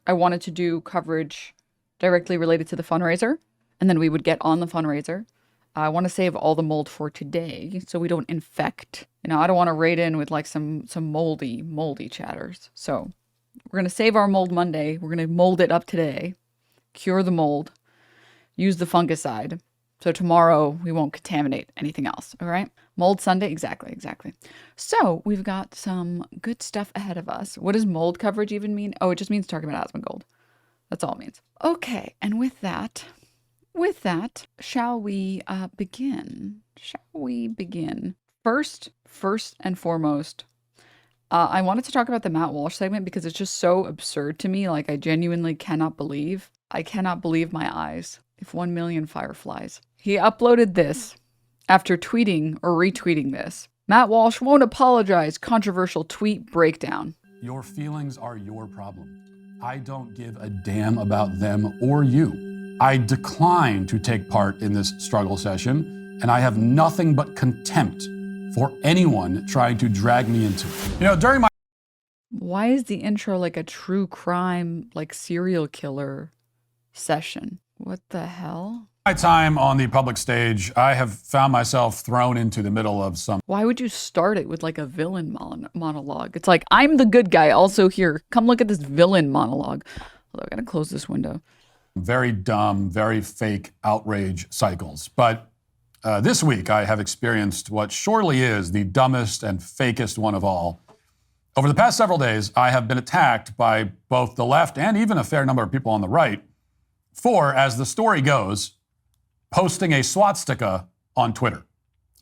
I wanted to do coverage directly related to the fundraiser, and then we would get on the fundraiser. I want to save all the mold for today so we don't infect. I don't want to raid in with like some moldy chatters. So we're going to save our mold Monday. We're going to mold it up today, cure the mold, use the fungicide. So tomorrow we won't contaminate anything else. All right. Mold Sunday. Exactly. So we've got some good stuff ahead of us. What does mold coverage even mean? Oh, it just means talking about Asmongold. That's all it means. Okay. And with that, shall we begin? First and foremost, I wanted to talk about the Matt Walsh segment because it's just so absurd to me. Like, I genuinely cannot believe my eyes. If 1 million fireflies. He uploaded this after tweeting or retweeting this. Matt Walsh won't apologize. Controversial tweet breakdown. Your feelings are your problem. I don't give a damn about them or you. I decline to take part in this struggle session, and I have nothing but contempt for anyone trying to drag me into it. During my... Why is the intro like a true crime, like serial killer session? What the hell? My time on the public stage, I have found myself thrown into the middle of some... Why would you start it with like a villain monologue? It's like, I'm the good guy also here. Come look at this villain monologue. Although I gotta close this window. Very dumb, very fake outrage cycles. But this week I have experienced what surely is the dumbest and fakest one of all. Over the past several days, I have been attacked by both the left and even a fair number of people on the right for, as the story goes, posting a swastika on Twitter.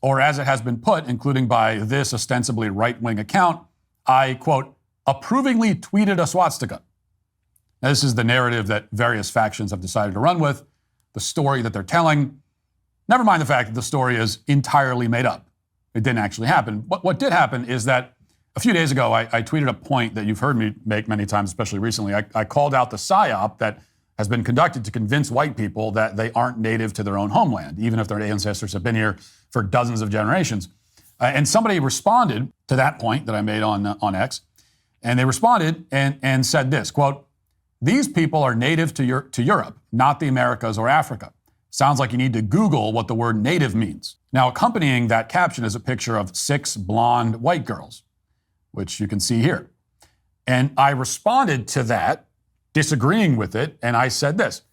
Or as it has been put, including by this ostensibly right-wing account, I, quote, approvingly tweeted a swastika. Now, this is the narrative that various factions have decided to run with, the story that they're telling. Never mind the fact that the story is entirely made up. It didn't actually happen. What did happen is that a few days ago, I tweeted a point that you've heard me make many times, especially recently. I called out the PSYOP that has been conducted to convince white people that they aren't native to their own homeland, even if their ancestors have been here for dozens of generations. And somebody responded to that point that I made on X, and they responded and said this, quote, these people are native to Europe, not the Americas or Africa. Sounds like you need to Google what the word native means. Now, accompanying that caption is a picture of 6 blonde white girls, which you can see here. And I responded to that, disagreeing with it, and I said this.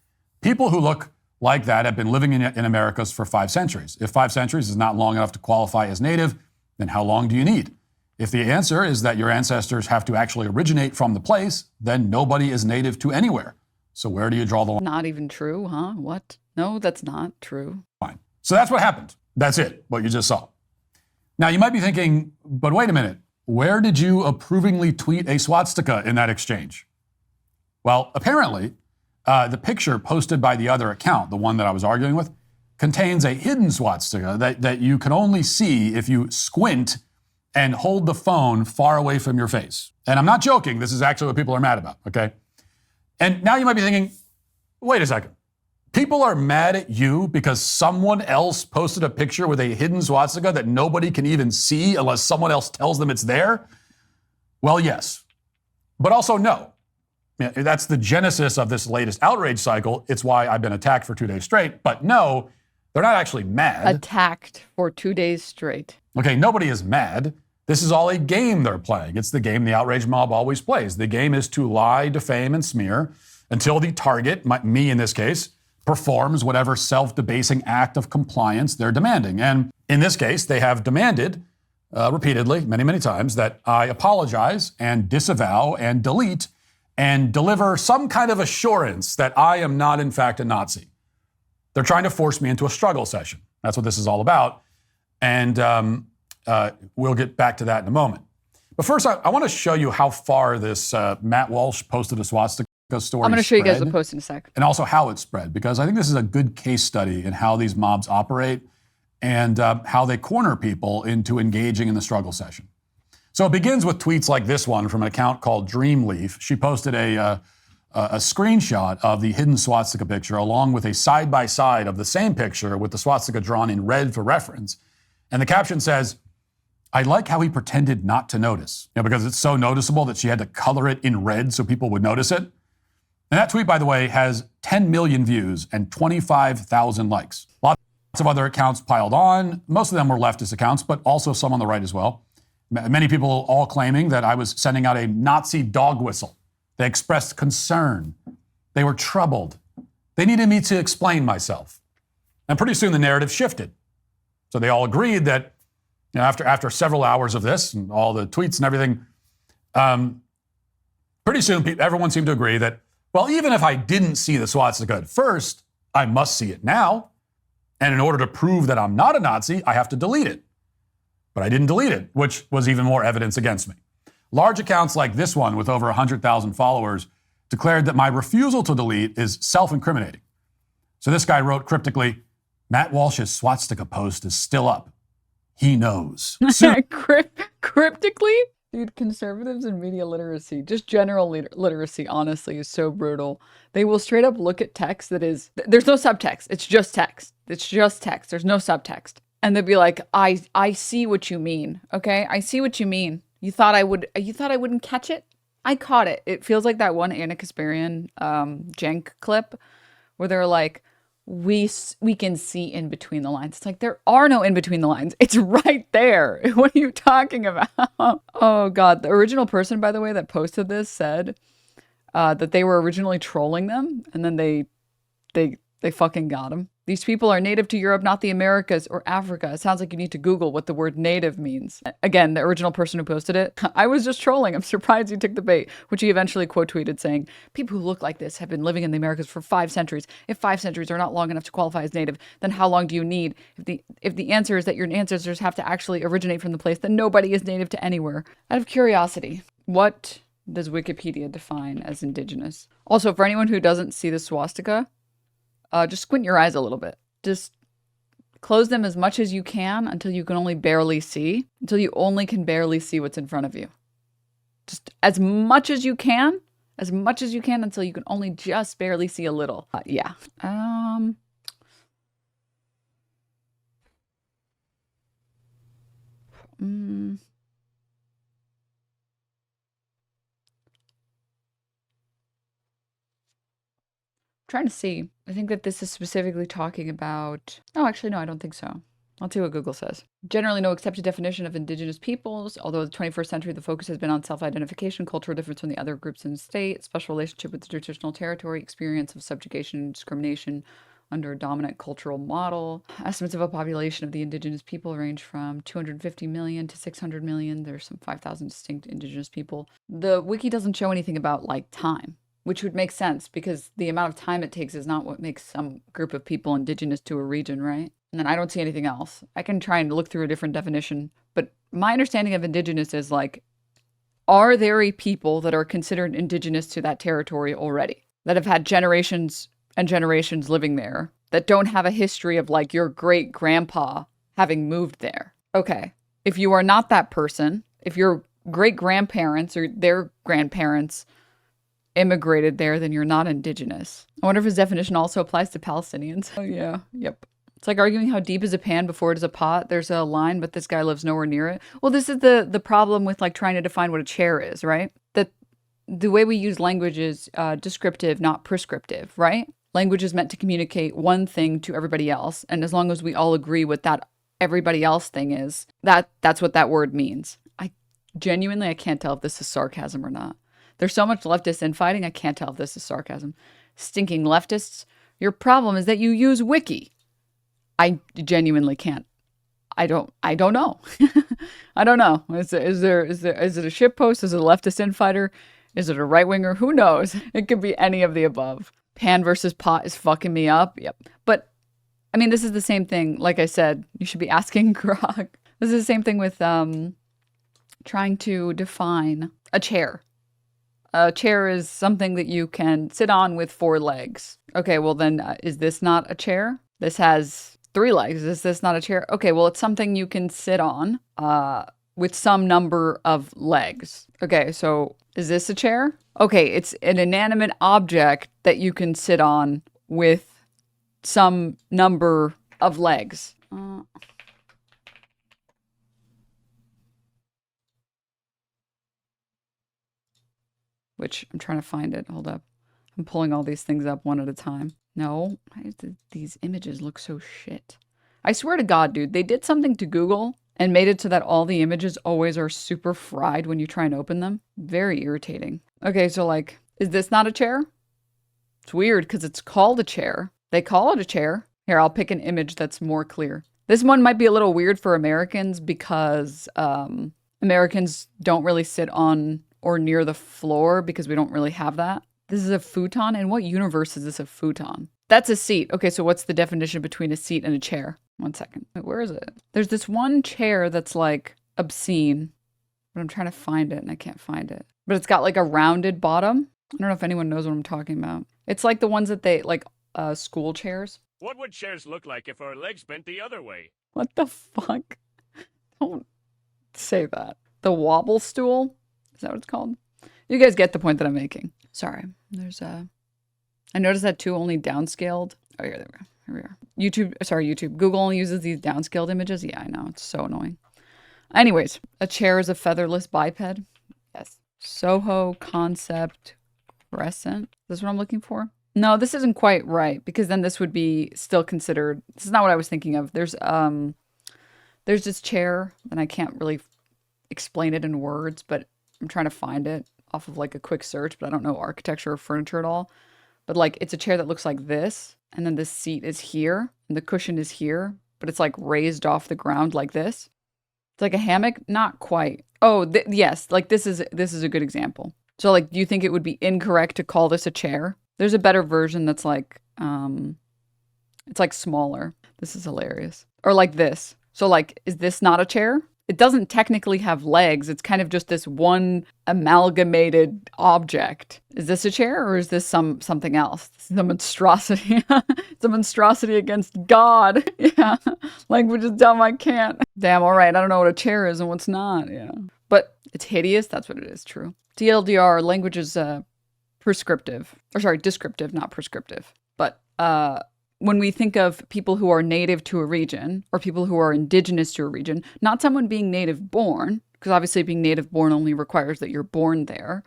People who look like that have been living in Americas for 5 centuries. If 5 centuries is not long enough to qualify as native, then how long do you need? If the answer is that your ancestors have to actually originate from the place, then nobody is native to anywhere. So where do you draw the line? Not even true, huh? What? No, that's not true. Fine. So that's what happened. That's it, what you just saw. Now, you might be thinking, but wait a minute. Where did you approvingly tweet a swastika in that exchange? Well, apparently, the picture posted by the other account, the one that I was arguing with, contains a hidden swastika that you can only see if you squint and hold the phone far away from your face. And I'm not joking. This is actually what people are mad about, okay? And now you might be thinking, wait a second. People are mad at you because someone else posted a picture with a hidden swastika that nobody can even see unless someone else tells them it's there? Well, yes, but also no. That's the genesis of this latest outrage cycle. It's why I've been attacked for 2 days straight. But no, they're not actually mad. Attacked for 2 days straight. Okay, nobody is mad. This is all a game they're playing. It's the game the outrage mob always plays. The game is to lie, defame, and smear until the target, me in this case, performs whatever self-debasing act of compliance they're demanding. And in this case, they have demanded repeatedly, many, many times, that I apologize and disavow and delete and deliver some kind of assurance that I am not, in fact, a Nazi. They're trying to force me into a struggle session. That's what this is all about. And we'll get back to that in a moment. But first, I want to show you how far this Matt Walsh posted a swastika story I'm going to show you guys the post in a sec. And also how it spread, because I think this is a good case study in how these mobs operate and how they corner people into engaging in the struggle session. So it begins with tweets like this one from an account called Dreamleaf. She posted a screenshot of the hidden swastika picture along with a side-by-side of the same picture with the swastika drawn in red for reference. And the caption says, I like how he pretended not to notice, because it's so noticeable that she had to color it in red so people would notice it. And that tweet, by the way, has 10 million views and 25,000 likes. Lots of other accounts piled on. Most of them were leftist accounts, but also some on the right as well. Many people all claiming that I was sending out a Nazi dog whistle. They expressed concern. They were troubled. They needed me to explain myself. And pretty soon the narrative shifted. So they all agreed that, you know, after several hours of this and all the tweets and everything, pretty soon everyone seemed to agree that, well, even if I didn't see the swastika at first, I must see it now. And in order to prove that I'm not a Nazi, I have to delete it. But I didn't delete it, which was even more evidence against me. Large accounts like this one with over 100,000 followers declared that my refusal to delete is self-incriminating. So this guy wrote cryptically, Matt Walsh's swastika post is still up. He knows. Cryptically? Dude, conservatives and media literacy, just general literacy, honestly, is so brutal. They will straight up look at text that is, there's no subtext. It's just text. It's just text. There's no subtext. And they'll be like, I see what you mean. Okay? I see what you mean. You thought I wouldn't catch it? I caught it. It feels like that one Anna Kasparian Jenk clip where they're like, we can see in between the lines. It's like, there are no in between the lines. It's right there. What are you talking about? Oh God. The original person, by the way, that posted this said that they were originally trolling them, and then they fucking got them. These people are native to Europe, not the Americas or Africa. It sounds like you need to Google what the word native means. Again, the original person who posted it, I was just trolling. I'm surprised you took the bait, which he eventually quote tweeted saying, people who look like this have been living in the Americas for 5 centuries. If 5 centuries are not long enough to qualify as native, then how long do you need? If the answer is that your ancestors have to actually originate from the place, then nobody is native to anywhere. Out of curiosity, what does Wikipedia define as indigenous? Also, for anyone who doesn't see the swastika, just squint your eyes a little bit. Just close them as much as you can until you can only barely see, until you only can barely see what's in front of you. Just as much as you can until you can only just barely see a little. Yeah. Trying to see. I think that this is specifically talking about... Oh, actually, no, I don't think so. Let's see what Google says. Generally no accepted definition of indigenous peoples, although in the 21st century the focus has been on self-identification, cultural difference from the other groups in the state, special relationship with the traditional territory, experience of subjugation and discrimination under a dominant cultural model. Estimates of a population of the indigenous people range from 250 million to 600 million. There's some 5,000 distinct indigenous people. The wiki doesn't show anything about, like, time, which would make sense because the amount of time it takes is not what makes some group of people indigenous to a region, right? And then I don't see anything else. I can try and look through a different definition, but my understanding of indigenous is like, are there a people that are considered indigenous to that territory already, that have had generations and generations living there, that don't have a history of like your great grandpa having moved there? Okay, if you are not that person, if your great grandparents or their grandparents immigrated there, then you're not indigenous. I wonder if his definition also applies to Palestinians. Oh yeah, yep. It's like arguing how deep is a pan before it is a pot. There's a line, but this guy lives nowhere near it. Well, this is the problem with like trying to define what a chair is, right? That the way we use language is descriptive, not prescriptive, right? Language is meant to communicate one thing to everybody else, and as long as we all agree what that everybody else thing is, that's what that word means. I can't tell if this is sarcasm or not. There's so much leftist infighting, I can't tell if this is sarcasm. Stinking leftists, your problem is that you use wiki. I genuinely can't. I don't know. I don't know. Is it a shitpost? Is it a leftist infighter? Is it a right winger? Who knows? It could be any of the above. Pan versus pot is fucking me up. Yep. But I mean, this is the same thing. Like I said, you should be asking Grok. This is the same thing with trying to define a chair. A chair is something that you can sit on with 4 legs. Okay, well then, is this not a chair? This has 3 legs. Is this not a chair? Okay, well it's something you can sit on with some number of legs. Okay, so is this a chair? Okay, it's an inanimate object that you can sit on with some number of legs. Which I'm trying to find it. Hold up. I'm pulling all these things up one at a time. No, these images look so shit. I swear to God, dude, they did something to Google and made it so that all the images always are super fried when you try and open them. Very irritating. Okay, so like, is this not a chair? It's weird because it's called a chair. They call it a chair. Here, I'll pick an image that's more clear. This one might be a little weird for Americans because Americans don't really sit on or near the floor because we don't really have that. This is a futon. In what universe is this a futon? That's a seat. Okay, so what's the definition between a seat and a chair? 1 second. Wait, where is it? There's this one chair that's like obscene, but I'm trying to find it and I can't find it. But it's got like a rounded bottom. I don't know if anyone knows what I'm talking about. It's like the ones that they, like school chairs. What would chairs look like if our legs bent the other way? What the fuck? Don't say that. The wobble stool? Is that what it's called? You guys get the point that I'm making. Sorry. There's I noticed that too, only downscaled. Oh, here we are. YouTube. Google only uses these downscaled images. Yeah, I know. It's so annoying. Anyways, a chair is a featherless biped. Yes. Soho Concept Crescent. Is this what I'm looking for? No, this isn't quite right because then this would be still considered. This is not what I was thinking of. There's this chair and I can't really explain it in words, but I'm trying to find it off of like a quick search, but I don't know architecture or furniture at all. But like it's a chair that looks like this, and then this seat is here and the cushion is here, but it's like raised off the ground like this. It's like a hammock, not quite. Oh, yes, like this is a good example. So like, do you think it would be incorrect to call this a chair? There's a better version that's like, it's like smaller. This is hilarious. Or like this. So like, is this not a chair? It doesn't technically have legs. It's kind of just this one amalgamated object. Is this a chair or is this something else? This is a monstrosity. It's a monstrosity against God. Yeah. Language is dumb. I can't. Damn. All right. I don't know what a chair is and what's not. Yeah. But it's hideous. That's what it is. True. TLDR, language is prescriptive. Or sorry, descriptive, not prescriptive. But when we think of people who are native to a region or people who are indigenous to a region, not someone being native born, because obviously being native born only requires that you're born there,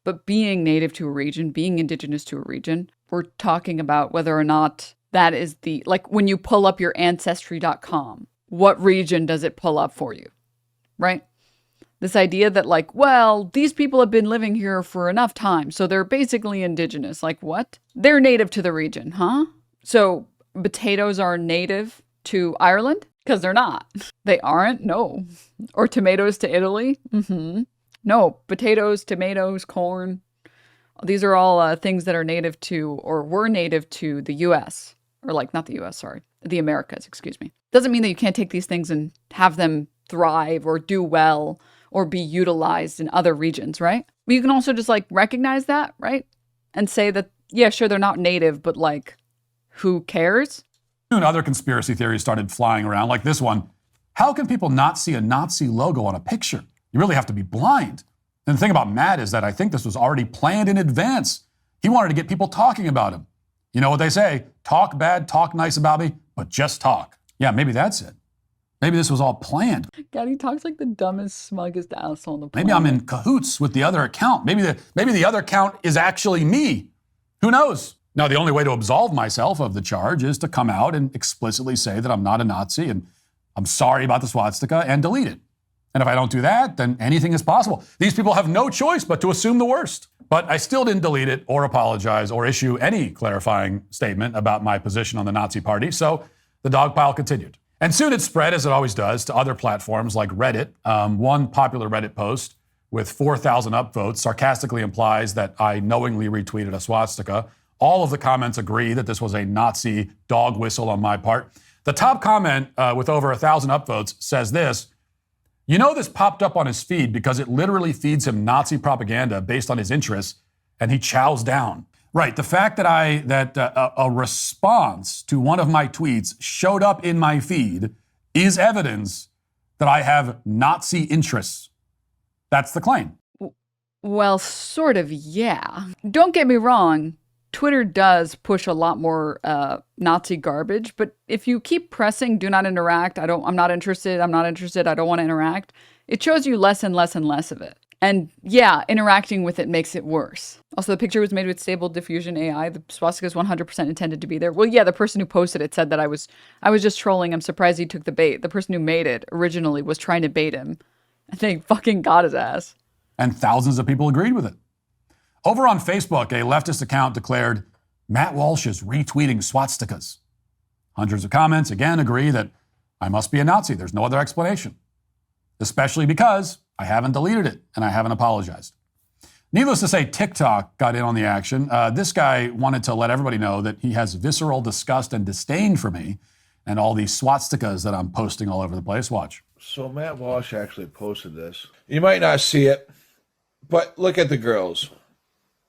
but being native to a region, being indigenous to a region, we're talking about whether or not that is the, like when you pull up your ancestry.com, what region does it pull up for you, right? This idea that like, well, these people have been living here for enough time, so they're basically indigenous. Like what? They're native to the region, huh? So potatoes are native to Ireland? Because they're not. They aren't? No. Or tomatoes to Italy? Mm-hmm. No. Potatoes, tomatoes, corn. These are all things that are native to, or were native to the U.S. Or like, not the U.S., sorry. The Americas, excuse me. Doesn't mean that you can't take these things and have them thrive or do well or be utilized in other regions, right? But you can also just like recognize that, right? And say that, yeah, sure, they're not native, but like, who cares? And other conspiracy theories started flying around, like this one. How can people not see a Nazi logo on a picture? You really have to be blind. And the thing about Matt is that I think this was already planned in advance. He wanted to get people talking about him. You know what they say? Talk bad, talk nice about me, but just talk. Yeah, maybe that's it. Maybe this was all planned. God, he talks like the dumbest, smuggest asshole on the planet. Maybe I'm in cahoots with the other account. Maybe the other account is actually me. Who knows? Now, the only way to absolve myself of the charge is to come out and explicitly say that I'm not a Nazi and I'm sorry about the swastika and delete it. And if I don't do that, then anything is possible. These people have no choice but to assume the worst. But I still didn't delete it or apologize or issue any clarifying statement about my position on the Nazi party, so the dogpile continued. And soon it spread, as it always does, to other platforms like Reddit. One popular Reddit post with 4,000 upvotes sarcastically implies that I knowingly retweeted a swastika. All of the comments agree that this was a Nazi dog whistle on my part. The top comment with over 1,000 upvotes says this: you know, this popped up on his feed because it literally feeds him Nazi propaganda based on his interests, and he chows down. Right, the fact that a response to one of my tweets showed up in my feed is evidence that I have Nazi interests. That's the claim. Well, sort of, yeah. Don't get me wrong. Twitter does push a lot more Nazi garbage, but if you keep pressing do not interact, I'm not interested, I don't want to interact, it shows you less and less and less of it. And yeah, interacting with it makes it worse. Also, the picture was made with Stable Diffusion AI. The swastika is 100% intended to be there. Well, yeah, the person who posted it said that I was just trolling. I'm surprised he took the bait. The person who made it originally was trying to bait him. And they fucking got his ass. And thousands of people agreed with it. Over on Facebook, a leftist account declared, Matt Walsh is retweeting swastikas. Hundreds of comments again agree that I must be a Nazi. There's no other explanation. Especially because I haven't deleted it and I haven't apologized. Needless to say, TikTok got in on the action. This guy wanted to let everybody know that he has visceral disgust and disdain for me and all these swastikas that I'm posting all over the place. Watch. So Matt Walsh actually posted this. You might not see it, but look at the girls.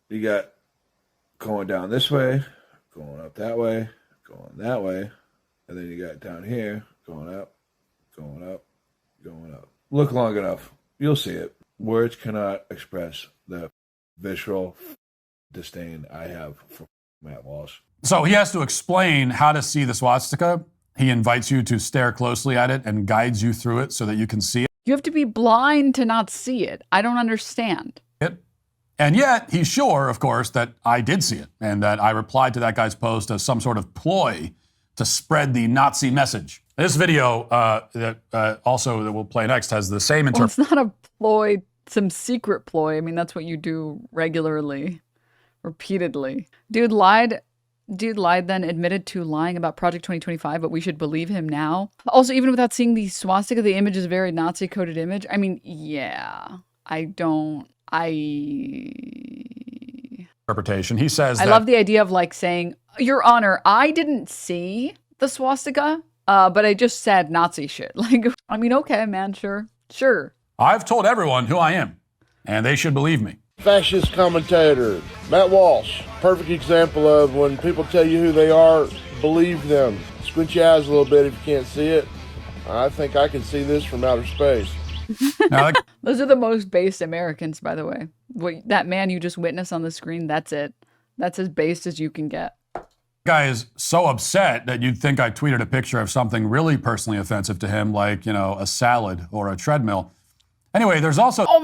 You got going down this way, going up that way, going that way, and then you got down here, going up, going up, going up. Look long enough, you'll see it. Words cannot express the visceral disdain I have for Matt Walsh. So he has to explain how to see the swastika. He invites you to stare closely at it and guides you through it so that you can see You have to be blind to not see it. I don't understand. it. And yet, he's sure, of course, that I did see it and that I replied to that guy's post as some sort of ploy to spread the Nazi message. This video that we'll play next has the same Well, it's not a ploy, some secret ploy. I mean, that's what you do regularly, repeatedly. Dude lied, then admitted to lying about Project 2025, but we should believe him now. Also, even without seeing the swastika, the image is a very Nazi-coded image. I mean, yeah, interpretation. He says I love the idea of like saying, Your Honor, I didn't see the swastika, but I just said Nazi shit. Like, I mean, okay, man, sure. I've told everyone who I am, and they should believe me. Fascist commentator, Matt Walsh. Perfect example of when people tell you who they are, believe them. Squint your eyes a little bit if you can't see it. I think I can see this from outer space. Now, Those are the most based Americans, by the way. That man you just witnessed on the screen, that's it. That's as based as you can get. guy is so upset that you'd think I tweeted a picture of something really personally offensive to him, like, a salad or a treadmill. Anyway, there's also... Oh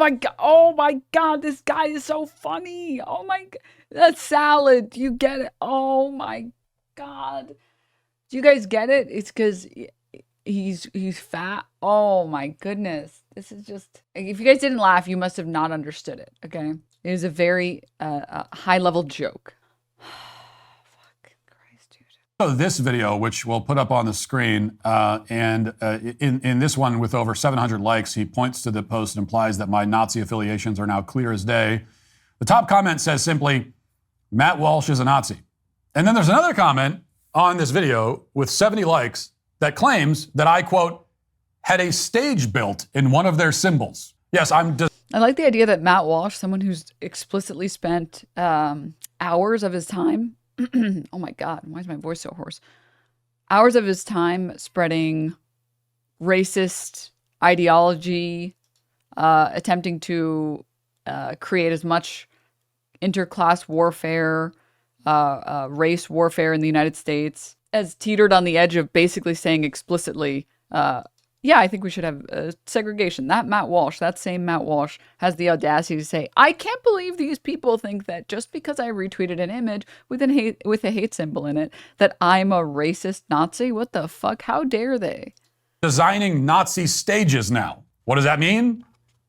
my God, this guy is so funny. Oh my God, that salad, you get it? Oh my God. Do you guys get it? It's because he's fat. Oh my goodness. This is just... If you guys didn't laugh, you must have not understood it, okay? It was a very high-level joke. This video, which we'll put up on the screen, and in this one with over 700 likes, he points to the post and implies that my Nazi affiliations are now clear as day. The top comment says simply, Matt Walsh is a Nazi. And then there's another comment on this video with 70 likes that claims that I, quote, had a stage built in one of their symbols. Yes, I like the idea that Matt Walsh, someone who's explicitly spent hours of his time oh my God, why is my voice so hoarse? Hours of his time spreading racist ideology, attempting to create as much interclass warfare, race warfare in the United States, as teetered on the edge of basically saying explicitly, yeah, I think we should have segregation. That same Matt Walsh has the audacity to say, I can't believe these people think that just because I retweeted an image with a hate symbol in it, that I'm a racist Nazi. What the fuck? How dare they? Designing Nazi stages now. What does that mean?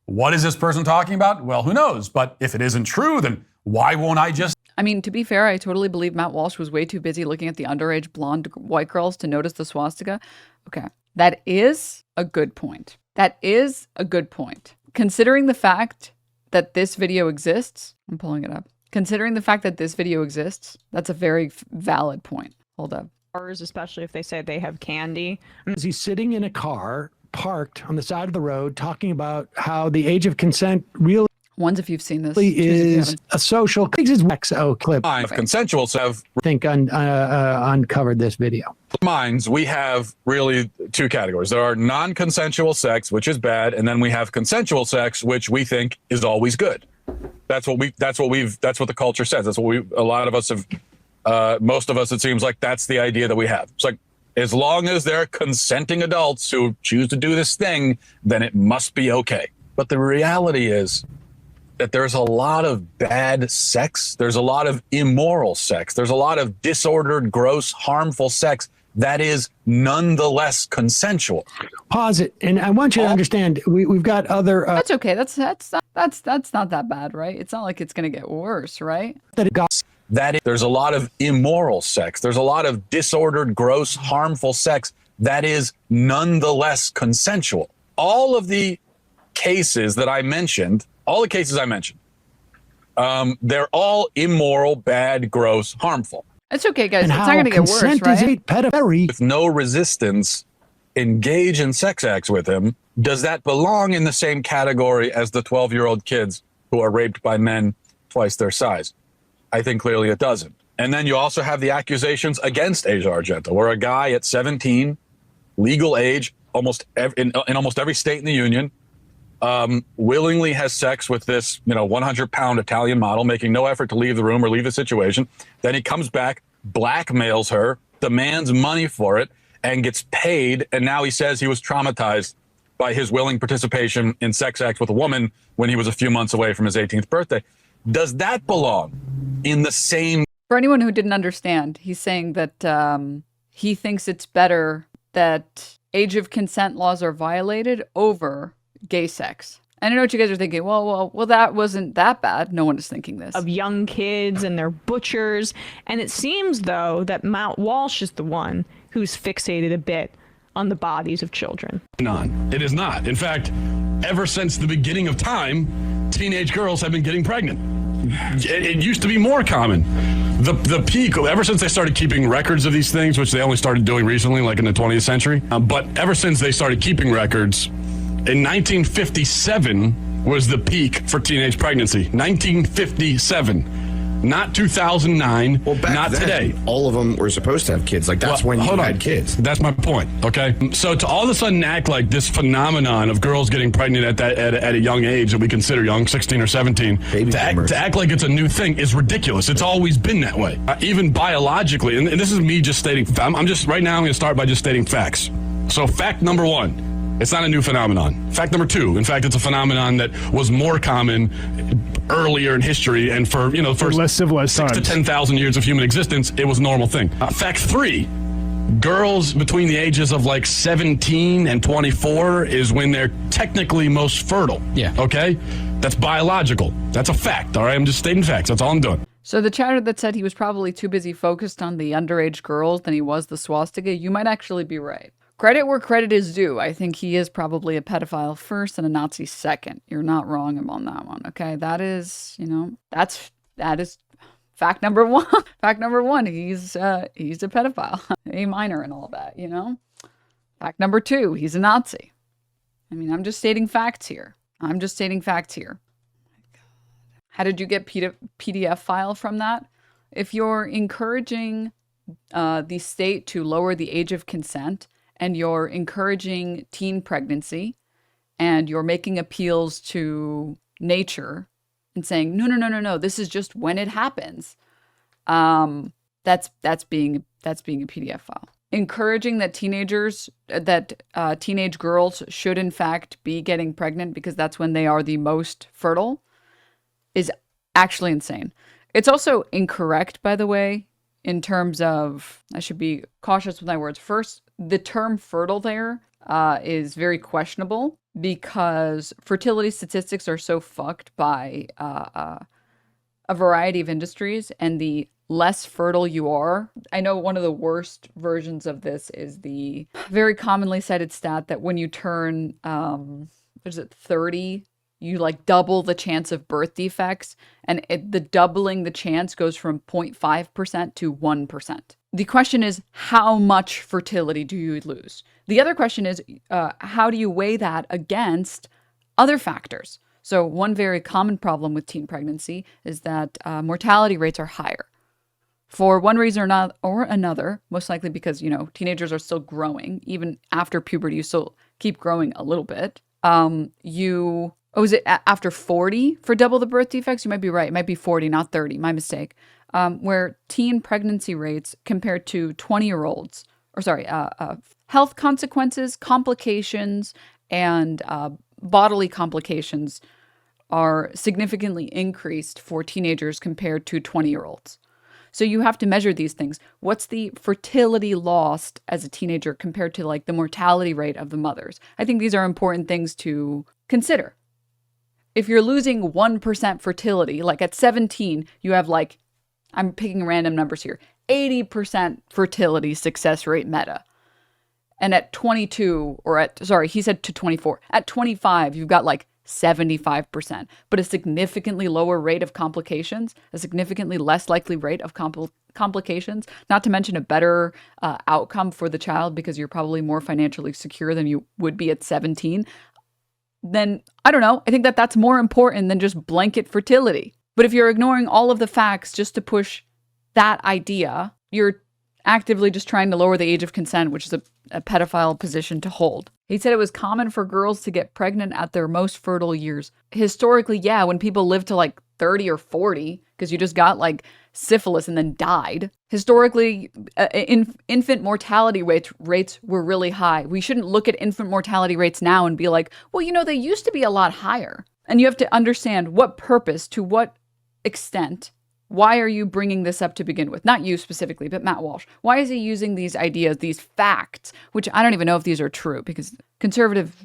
What is this person talking about? Well, who knows? But if it isn't true, then why won't I just... I mean, to be fair, I totally believe Matt Walsh was way too busy looking at the underage blonde white girls to notice the swastika. Okay. That is a good point. Considering the fact that this video exists, I'm pulling it up. Considering the fact that this video exists, that's a very valid point. Hold up. Especially if they say they have candy. As he's sitting in a car parked on the side of the road talking about how the age of consent really Ones if you've seen this. Is a social XO clip. Consensual have I think uncovered this video. minds. We have really two categories. There are non-consensual sex, which is bad, and then we have consensual sex, which we think is always good. That's what the culture says. That's what a lot of us have, most of us, it seems like that's the idea that we have. It's like, as long as they're consenting adults who choose to do this thing, then it must be okay. But the reality is, that there's a lot of bad sex. There's a lot of immoral sex. There's a lot of disordered, gross, harmful sex that is nonetheless consensual. Pause it, and I want you to understand. We've got other. That's okay. That's not that bad, right? It's not like it's gonna get worse, right? There's a lot of immoral sex. There's a lot of disordered, gross, harmful sex that is nonetheless consensual. All of the cases that I mentioned, they're all immoral, bad, gross, harmful. It's okay, guys. And It's how not gonna get worse, consent right? is a pedophilia. With no resistance, engage in sex acts with him. Does that belong in the same category as the 12-year-old kids who are raped by men twice their size? I think clearly it doesn't. And then you also have the accusations against Asia Argento, where a guy at 17, legal age, in almost every state in the union, willingly has sex with this, 100-pound Italian model, making no effort to leave the room or leave the situation. Then he comes back, blackmails her, demands money for it, and gets paid. And now he says he was traumatized by his willing participation in sex acts with a woman when he was a few months away from his 18th birthday. Does that belong in the same? For anyone who didn't understand, he's saying that he thinks it's better that age of consent laws are violated over gay sex. And I know what you guys are thinking. Well, that wasn't that bad. No one is thinking this. Of young kids and they're butchers. And it seems, though, that Matt Walsh is the one who's fixated a bit on the bodies of children. It is not. In fact, ever since the beginning of time, teenage girls have been getting pregnant. It used to be more common. The peak, ever since they started keeping records of these things, which they only started doing recently, like in the 20th century, but ever since they started keeping records, in 1957 was the peak for teenage pregnancy. 1957. Not 2009, well, back not then, today. All of them were supposed to have kids. Like, that's when you had kids. That's my point, okay? So to all of a sudden act like this phenomenon of girls getting pregnant at a young age that we consider young, 16 or 17, to act like it's a new thing is ridiculous. It's always been that way. Even biologically, and this is me just stating, right now I'm going to start by just stating facts. So fact number one, it's not a new phenomenon. Fact number two, in fact, it's a phenomenon that was more common earlier in history, and for first less civilized 6 to 10,000 years of human existence, it was a normal thing. Fact three, girls between the ages of like 17 and 24 is when they're technically most fertile. Yeah. Okay? That's biological. That's a fact, all right? I'm just stating facts. That's all I'm doing. So the chatter that said he was probably too busy focused on the underage girls than he was the swastika, you might actually be right. Credit where credit is due. I think he is probably a pedophile first and a Nazi second. You're not wrong on that one, okay? That is, that is fact number one. Fact number one, he's a pedophile. A minor and all that, Fact number two, he's a Nazi. I mean, I'm just stating facts here. How did you get PDF file from that? If you're encouraging the state to lower the age of consent, and you're encouraging teen pregnancy, and you're making appeals to nature and saying, no, this is just when it happens. That's being a PDF file. Encouraging that teenage girls should in fact be getting pregnant because that's when they are the most fertile is actually insane. It's also incorrect, by the way, in terms of, I should be cautious with my words. First, the term fertile there is very questionable because fertility statistics are so fucked by a variety of industries, and the less fertile you are. I know one of the worst versions of this is the very commonly cited stat that when you turn, 30, you like double the chance of birth defects, and the doubling the chance goes from 0.5% to 1%. The question is, how much fertility do you lose? The other question is, how do you weigh that against other factors? So one very common problem with teen pregnancy is that mortality rates are higher. For one reason or another, most likely because, teenagers are still growing. Even after puberty, you still keep growing a little bit. Is it after 40 for double the birth defects? You might be right. It might be 40, not 30. My mistake. Where teen pregnancy rates compared to 20-year-olds, health consequences, complications, and bodily complications are significantly increased for teenagers compared to 20-year-olds. So you have to measure these things. What's the fertility lost as a teenager compared to like the mortality rate of the mothers? I think these are important things to consider. If you're losing 1% fertility, like at 17, you have like, I'm picking random numbers here, 80% fertility success rate meta. And at 22, he said to 24. At 25, you've got like 75%, but a significantly lower rate of complications, a significantly less likely rate of complications, not to mention a better outcome for the child because you're probably more financially secure than you would be at 17, then I don't know. I think that that's more important than just blanket fertility. But if you're ignoring all of the facts just to push that idea, you're actively just trying to lower the age of consent, which is a pedophile position to hold. He said it was common for girls to get pregnant at their most fertile years. Historically, yeah, when people lived to like 30 or 40, because you just got like syphilis and then died. Historically, infant mortality rates were really high. We shouldn't look at infant mortality rates now and be like, well, you know, they used to be a lot higher. And you have to understand what purpose, to what extent. Why are you bringing this up to begin with? Not you specifically, but Matt Walsh. Why is he using these ideas, these facts, which I don't even know if these are true because conservative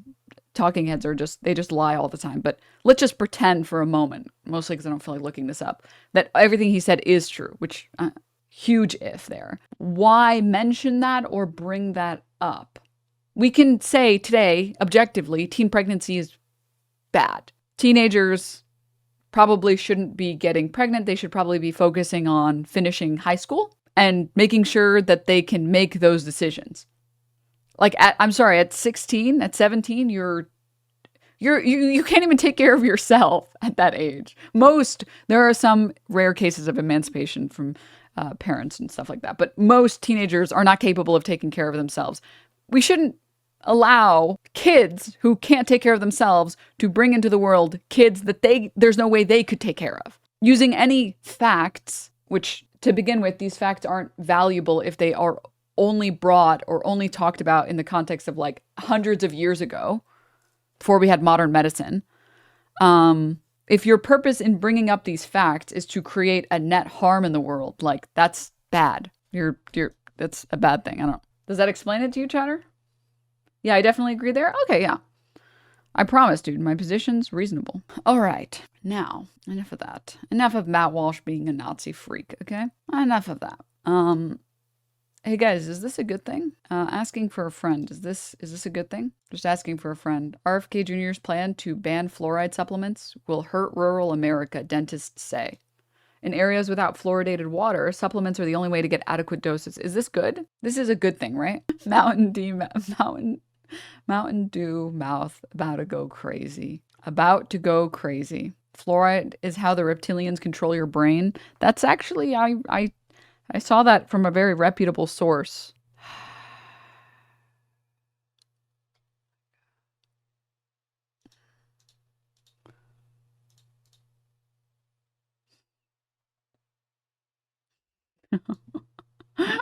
talking heads they just lie all the time. But let's just pretend for a moment, mostly because I don't feel like looking this up, that everything he said is true, which huge if there. Why mention that or bring that up? We can say today, objectively, teen pregnancy is bad. Teenagers probably shouldn't be getting pregnant. They should probably be focusing on finishing high school and making sure that they can make those decisions. Like at 16, at 17, you can't even take care of yourself at that age. There are some rare cases of emancipation from parents and stuff like that, but most teenagers are not capable of taking care of themselves. We shouldn't allow kids who can't take care of themselves to bring into the world kids that there's no way they could take care of. Using any facts, which to begin with, these facts aren't valuable if they are only brought or only talked about in the context of like hundreds of years ago, before we had modern medicine. If your purpose in bringing up these facts is to create a net harm in the world, like that's bad. That's a bad thing. Does that explain it to you, Chatter? Yeah, I definitely agree there. Okay, yeah. I promise, dude, my position's reasonable. All right, now, enough of that. Enough of Matt Walsh being a Nazi freak, okay? Enough of that. Hey guys, is this a good thing? Asking for a friend, is this a good thing? Just asking for a friend. RFK Jr.'s plan to ban fluoride supplements will hurt rural America, dentists say. In areas without fluoridated water, supplements are the only way to get adequate doses. Is this good? This is a good thing, right? Mountain Dew mouth about to go crazy. About to go crazy. Fluoride is how the reptilians control your brain. That's actually, I saw that from a very reputable source.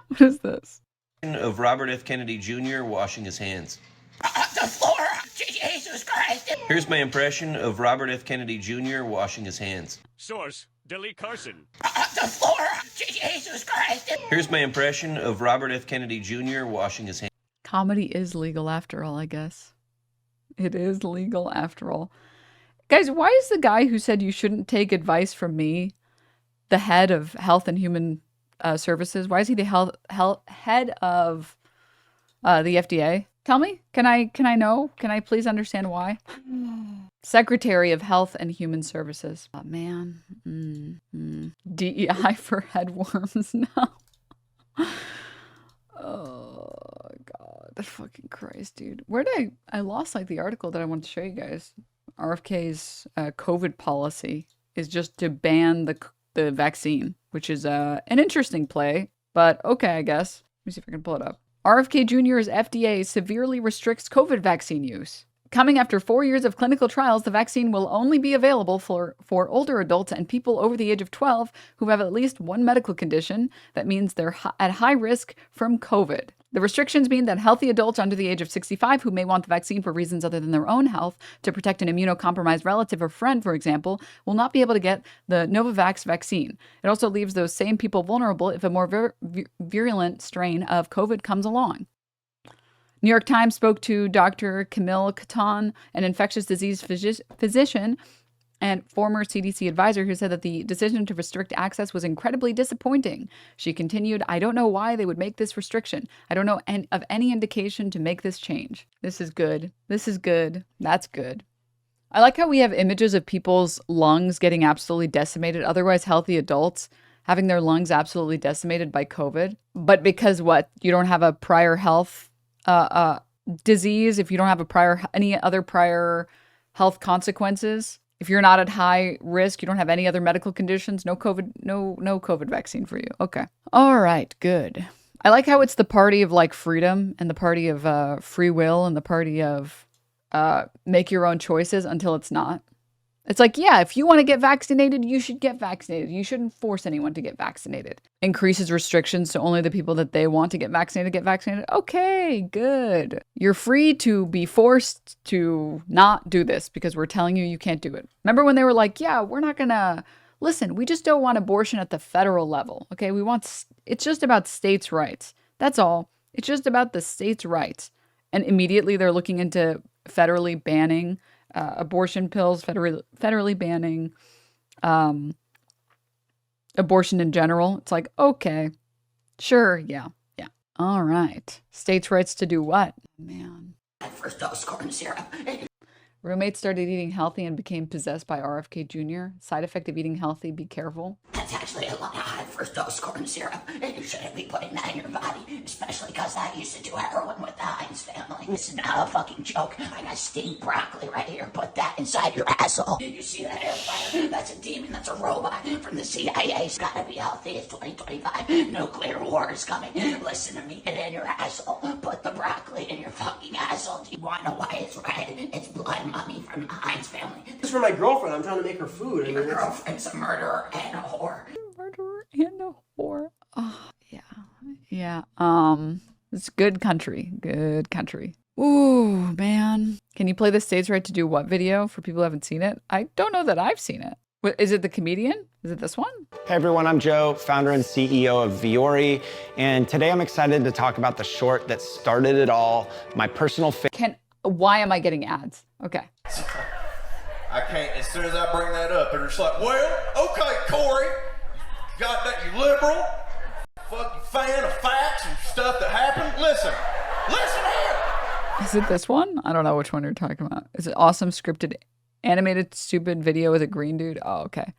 What is this? Of Robert F. Kennedy Jr. washing his hands. On the floor, Jesus Christ! Here's my impression of Robert F. Kennedy Jr. washing his hands. Source, Delete Carson. On the floor, Jesus Christ! Here's my impression of Robert F. Kennedy Jr. washing his hands. Comedy is legal after all, I guess. It is legal after all. Guys, why is the guy who said you shouldn't take advice from me the head of Health and Human Services? Why is he the head of the FDA? Tell me. Can I know? Can I please understand why? Secretary of Health and Human Services. Oh, man. DEI for headworms now. Oh, God. Fucking Christ, dude. Where did I lost like the article that I wanted to show you guys. RFK's COVID policy is just to ban the vaccine, which is an interesting play, but okay, I guess. Let me see if I can pull it up. RFK Jr.'s FDA severely restricts COVID vaccine use. Coming after 4 years of clinical trials, the vaccine will only be available for older adults and people over the age of 12 who have at least one medical condition that means they're at high risk from COVID. The restrictions mean that healthy adults under the age of 65 who may want the vaccine for reasons other than their own health, to protect an immunocompromised relative or friend, for example, will not be able to get the Novavax vaccine. It also leaves those same people vulnerable if a more virulent strain of COVID comes along. New York Times spoke to Dr. Camille Caton, an infectious disease physician and former CDC advisor, who said that the decision to restrict access was incredibly disappointing. She continued, "I don't know why they would make this restriction. I don't know of any indication to make this change." This is good. This is good. That's good. I like how we have images of people's lungs getting absolutely decimated, otherwise healthy adults having their lungs absolutely decimated by COVID. But because what? You don't have a prior health disease, if you don't have any other prior health consequences, if you're not at high risk, you don't have any other medical conditions, no COVID vaccine for you. Okay. All right, good. I like how it's the party of like freedom and the party of free will and the party of make your own choices until it's not. It's like, yeah, if you want to get vaccinated, you should get vaccinated. You shouldn't force anyone to get vaccinated. Increases restrictions to only the people that they want to get vaccinated. Okay, good. You're free to be forced to not do this because we're telling you can't do it. Remember when they were like, yeah, we're not gonna, listen, we just don't want abortion at the federal level. Okay, it's just about states' rights. That's all. It's just about the states' rights. And immediately they're looking into federally banning abortion pills, federally banning abortion in general. It's like, okay, sure, yeah. All right. States' rights to do what? Man. First dose corn syrup. Roommates started eating healthy and became possessed by RFK Jr. Side effect of eating healthy, be careful. That's actually a lot of high first dose corn syrup. You shouldn't be putting that in your body, especially because I used to do heroin with the Heinz family. This is not a fucking joke. I got steamed broccoli right here. Put that inside your asshole. You see that air fryer? That's a demon. That's a robot from the CIA. It's gotta be healthy. It's 2025. Nuclear war is coming. Listen to me. Get in your asshole. Put the broccoli in your fucking asshole. Do you want to know why it's red? It's blood money from the Heinz family. This is for my girlfriend. I'm trying to make her food. Your girlfriend's a murderer and a whore. Murderer and a whore. Oh, yeah. Yeah. It's good country. Good country. Ooh, man. Can you play the States' Right to Do What video for people who haven't seen it? I don't know that I've seen it. Is it the comedian? Is it this one? Hey everyone, I'm Joe, founder and CEO of Viore, and today I'm excited to talk about the short that started it all, my personal Why am I getting ads? Okay. I can't, as soon as I bring that up, they're just like, well, okay, Corey, you got that, you liberal, fucking fan of facts and stuff that happened. Listen here. Is it this one? I don't know which one you're talking about. Is it awesome scripted animated stupid video with a green dude? Oh, okay.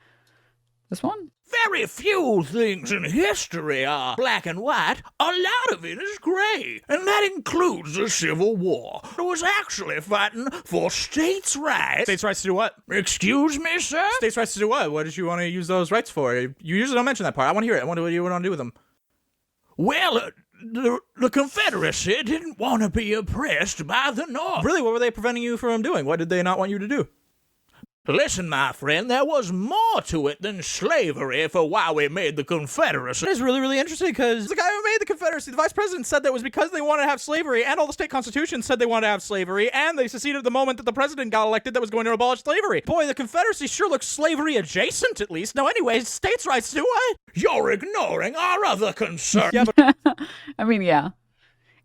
This one? Very few things in history are black and white. A lot of it is gray, and that includes the Civil War. It was actually fighting for states' rights. States' rights to do what? Excuse me, sir? States' rights to do what? What did you want to use those rights for? You usually don't mention that part. I want to hear it. I wonder what you want to do with them. Well, the Confederacy didn't want to be oppressed by the North. Really? What were they preventing you from doing? What did they not want you to do? Listen, my friend, there was more to it than slavery for why we made the Confederacy. It's really, really interesting because the guy who made the Confederacy, the vice president, said that it was because they wanted to have slavery, and all the state constitutions said they wanted to have slavery, and they seceded the moment that the president got elected that was going to abolish slavery. Boy, the Confederacy sure looks slavery adjacent, at least. Now, anyways, states' rights to what? You're ignoring our other concerns. Yeah, but I mean, yeah.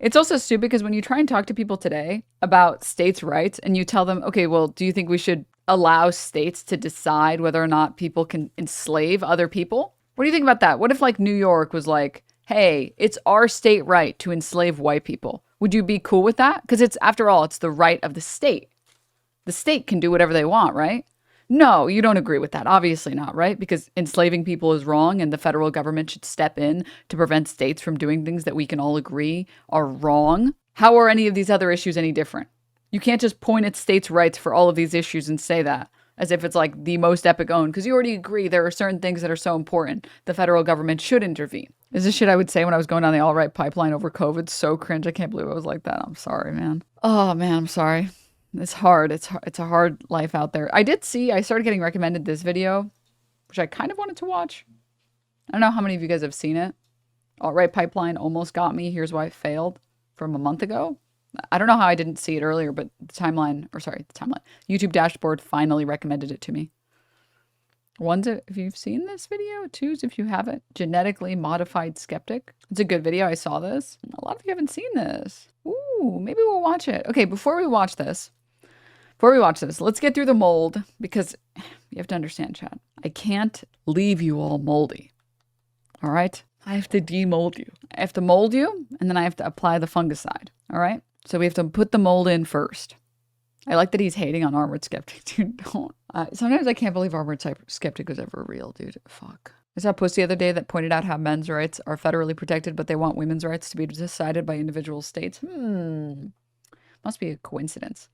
It's also stupid because when you try and talk to people today about states' rights and you tell them, okay, well, do you think we should allow states to decide whether or not people can enslave other people? What do you think about that? What if like New York was like, hey, it's our state right to enslave white people? Would you be cool with that? Because it's, after all, it's the right of the state. The state can do whatever they want, right? No, you don't agree with that. Obviously not, right? Because enslaving people is wrong and the federal government should step in to prevent states from doing things that we can all agree are wrong. How are any of these other issues any different? You can't just point at states' rights for all of these issues and say that as if it's like the most epic own, because you already agree there are certain things that are so important the federal government should intervene. Is this shit I would say when I was going down the alt-right pipeline over COVID? So cringe. I can't believe I was like that. I'm sorry, man. Oh, man, I'm sorry. It's hard. It's a hard life out there. I started getting recommended this video, which I kind of wanted to watch. I don't know how many of you guys have seen it. Alt-right pipeline almost got me. Here's why it failed from a month ago. I don't know how I didn't see it earlier, but the timeline, YouTube dashboard finally recommended it to me. One's if you've seen this video, two's if you haven't. Genetically modified skeptic. It's a good video. I saw this. A lot of you haven't seen this. Ooh, maybe we'll watch it. Okay, before we watch this, let's get through the mold because you have to understand, Chad. I can't leave you all moldy. All right? I have to demold you. I have to mold you, and then I have to apply the fungicide. All right? So we have to put the mold in first. I like that he's hating on Armored Skeptic. Dude, don't. Sometimes I can't believe Armored Skeptic was ever real, dude. Fuck. I saw a post the other day that pointed out how men's rights are federally protected, but they want women's rights to be decided by individual states. Must be a coincidence.